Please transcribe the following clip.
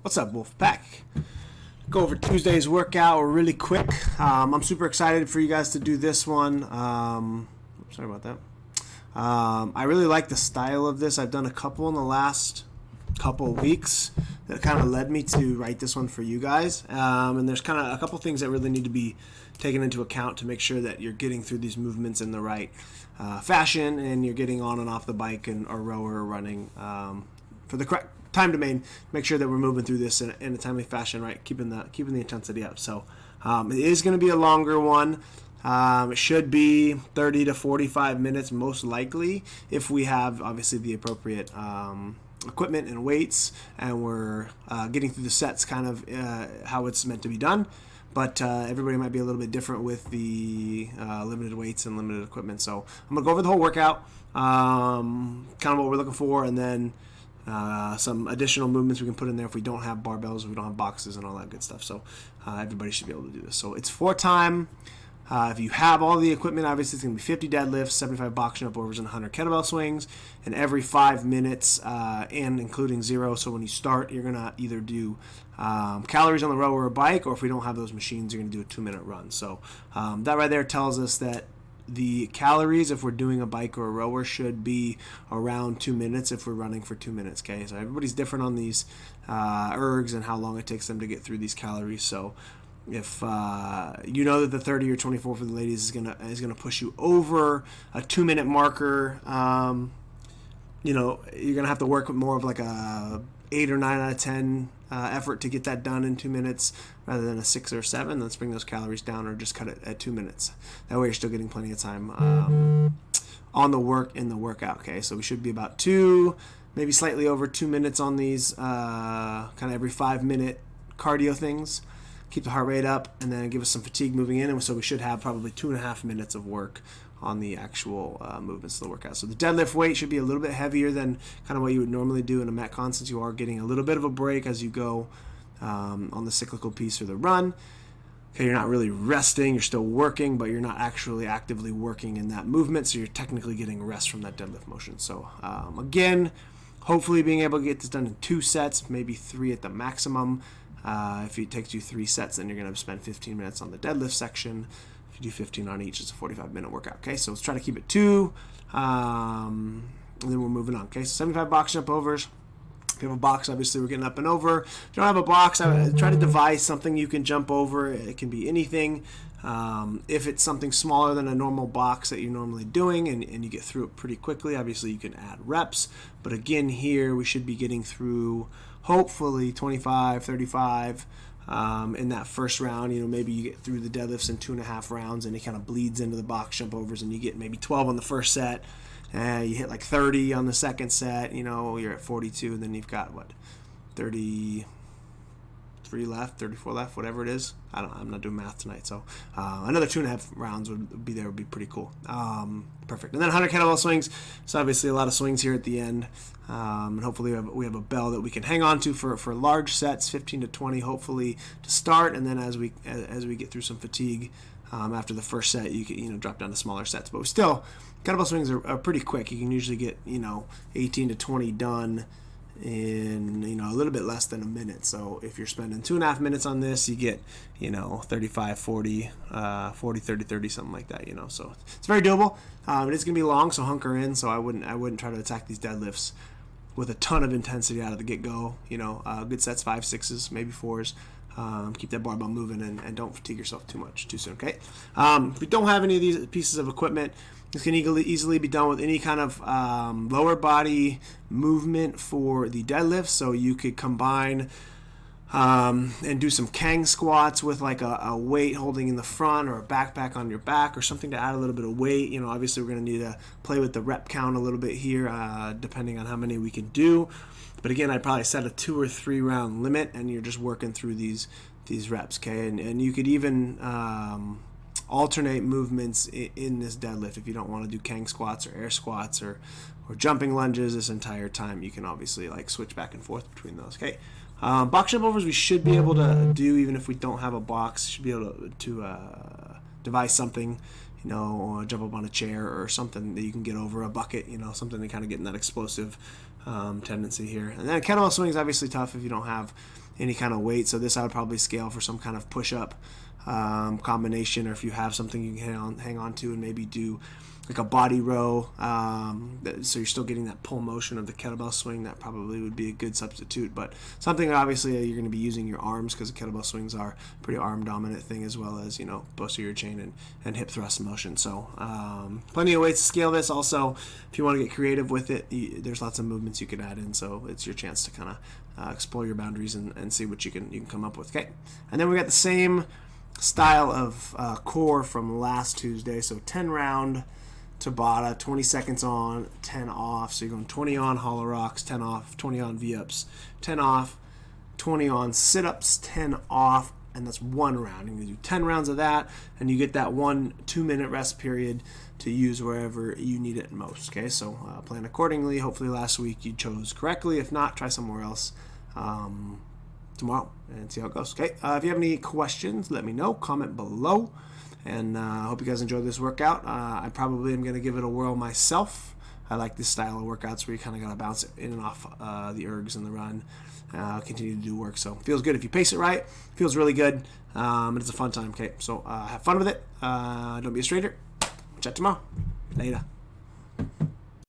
What's up, Wolfpack? Go over Tuesday's workout really quick. I'm super excited for you guys to do this one. Sorry about that. I really like the style of this. I've done a couple in the last couple of weeks that kind of led me to write this one for you guys. And there's kind of a couple things that really need to be taken into account to make sure that you're getting through these movements in the right fashion and you're getting on and off the bike and or rower or running for the correct time domain. Make sure that we're moving through this in a timely fashion, right? Keeping the intensity up. So it is going to be a longer one. It should be 30 to 45 minutes most likely if we have obviously the appropriate equipment and weights and we're getting through the sets kind of how it's meant to be done. But everybody might be a little bit different with the limited weights and limited equipment. So I'm going to go over the whole workout, kind of what we're looking for, and then some additional movements we can put in there if we don't have barbells, if we don't have boxes and all that good stuff. So everybody should be able to do this. So it's 4 time. If you have all the equipment, obviously it's going to be 50 deadlifts, 75 box jump overs, and 100 kettlebell swings. And every 5 minutes, and including 0. So when you start, you're going to either do calories on the rower or bike, or if we don't have those machines, you're going to do a 2-minute run. So that right there tells us that the calories, if we're doing a bike or a rower, should be around 2 minutes if we're running for 2 minutes. Okay, so everybody's different on these ergs and how long it takes them to get through these calories. So if you know that the 30 or 24 for the ladies is gonna push you over a 2-minute marker, you know, you're gonna have to work with more of like a 8 or 9 out of 10 effort to get that done in 2 minutes rather than a 6 or 7. Let's bring those calories down or just cut it at 2 minutes. That way you're still getting plenty of time on the work in the workout. Okay, so we should be about 2, maybe slightly over 2 minutes on these kind of every 5-minute cardio things. Keep the heart rate up and then give us some fatigue moving in, and so we should have probably 2.5 minutes of work on the actual movements of the workout. So the deadlift weight should be a little bit heavier than kind of what you would normally do in a Metcon, since you are getting a little bit of a break as you go on the cyclical piece or the run. Okay, you're not really resting, you're still working, but you're not actually actively working in that movement, so you're technically getting rest from that deadlift motion. So again, hopefully being able to get this done in 2 sets, maybe 3 at the maximum. If it takes you 3 sets, then you're going to spend 15 minutes on the deadlift section. If you do 15 on each, it's a 45-minute workout. Okay, so let's try to keep it 2, and then we're moving on. Okay, so 75 box jump overs. If you have a box, obviously we're getting up and over. If you don't have a box, I try to devise something you can jump over. It can be anything. If it's something smaller than a normal box that you're normally doing and you get through it pretty quickly, obviously you can add reps. But again, here we should be getting through hopefully 25, 35 in that first round. You know, maybe you get through the deadlifts in 2.5 rounds and it kind of bleeds into the box jump overs and you get maybe 12 on the first set. You hit like 30 on the second set, you know, you're at 42, and then you've got, 33 left, 34 left, whatever it is. I'm not doing math tonight, so another 2.5 rounds would be pretty cool. Perfect. And then 100 kettlebell swings. So obviously a lot of swings here at the end, and hopefully we have a bell that we can hang on to for large sets, 15 to 20, hopefully to start, and then as we get through some fatigue after the first set, you can drop down to smaller sets. But still, kettlebell swings are pretty quick. You can usually get 18 to 20 done in a little bit less than a minute. So if you're spending 2.5 minutes on this, you get 35, 40, 40, 30, 30, something like that. So it's very doable. It is gonna be long, so hunker in. So I wouldn't try to attack these deadlifts with a ton of intensity out of the get-go. Good sets, 5, 6s, maybe 4s. Keep that barbell moving and don't fatigue yourself too soon. Okay. If you don't have any of these pieces of equipment, this can easily be done with any kind of lower body movement for the deadlift. So you could combine and do some Kang squats with like a weight holding in the front or a backpack on your back or something to add a little bit of weight. Obviously we're going to need to play with the rep count a little bit here, depending on how many we can do. But again, I'd probably set a 2 or 3 round limit, and you're just working through these reps. Okay, and you could even alternate movements in this deadlift. If you don't want to do Kang squats or air squats or jumping lunges this entire time, you can obviously like switch back and forth between those. Okay, box jump overs we should be able to do even if we don't have a box. Should be able to devise something, or jump up on a chair or something that you can get over a bucket, something to kind of get in that explosive tendency here. And then kettlebell swing is obviously tough if you don't have any kind of weight. So this I would probably scale for some kind of push-up combination, or if you have something you can hang on to and maybe do like a body row, so you're still getting that pull motion of the kettlebell swing. That probably would be a good substitute, but something obviously you're going to be using your arms, because the kettlebell swings are a pretty arm dominant thing, as well as, you know, posterior chain and hip thrust motion. So plenty of ways to scale this. Also, if you want to get creative with it, there's lots of movements you could add in, so it's your chance to kind of explore your boundaries and see what you can come up with. Okay, and then we got the same style of core from last Tuesday, so 10 round Tabata, 20 seconds on, 10 off. So you're going 20 on hollow rocks, 10 off, 20 on V-ups, 10 off, 20 on sit-ups, 10 off, and that's one round. You're going to do 10 rounds of that, and you get that 1-2 minute rest period to use wherever you need it most. Okay, so plan accordingly. Hopefully last week you chose correctly. If not, try somewhere else tomorrow and see how it goes. Okay, if you have any questions, let me know. Comment below. And I hope you guys enjoyed this workout. I probably am going to give it a whirl myself. I like this style of workouts where you kind of got to bounce it in and off the ergs and the run. Continue to do work. So it feels good if you pace it right. It feels really good. And it's a fun time. Okay, so have fun with it. Don't be a stranger. Chat tomorrow. Later.